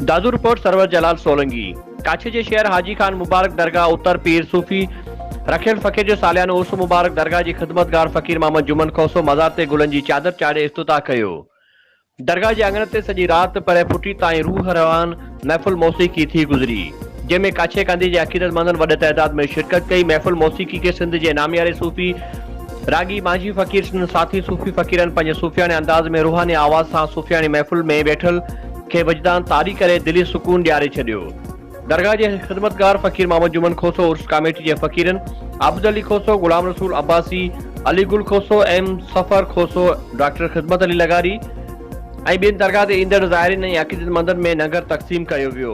दादू report server जलाल सोलंगी। काछे जे शहर हाजी खान मुबारक दरगाह उत्तर पीर सूफी रखियल फ़कीर जो सालियानो उर्स मुबारक दरगाह जी ख़िदमतगार फ़कीर मोहम्मद जुमन खोसो मज़ार ते गुलनि जी चादर चाढ़े इफ्तिताह कयो। दरगाह जे आंगन ते सॼी राति परे फुटी ताईं रूह रवान महफ़िल मौसीक़ी थी गुज़री, जंहिंमें काछे कंदी जे अक़ीदतमंदनि वॾे तइदाद में शिरकत कई। महफ़िल मौसीक़ी के सिंध जे नामियारे सूफ़ी रागी मांझी फ़कीर साथी सूफ़ी फ़कीरनि पंहिंजे सूफ़ियाने अंदाज़ में रूहानी आवाज़ सां सूफ़ियानी महफ़िल में वेठल खे वजदान तारी करे दिली सुकून ॾियारे छॾियो। दरगाह जे ख़िदमतगार फ़कीर मोहम्मद जुमन खोसो, उर्स कमेटी जे फ़कीरनि अब्दुल अली खोसो, गुलाम रसूल अब्बासी, अली गुल खोसो, एम सफ़र खोसो, डॉक्टर ख़िदमत अली लगारी ऐं ॿियनि दरगाह ते ईंदड़ ज़ाइरीन ऐं अक़ीदतमंदनि में लंगर तक़सीम कयो वियो।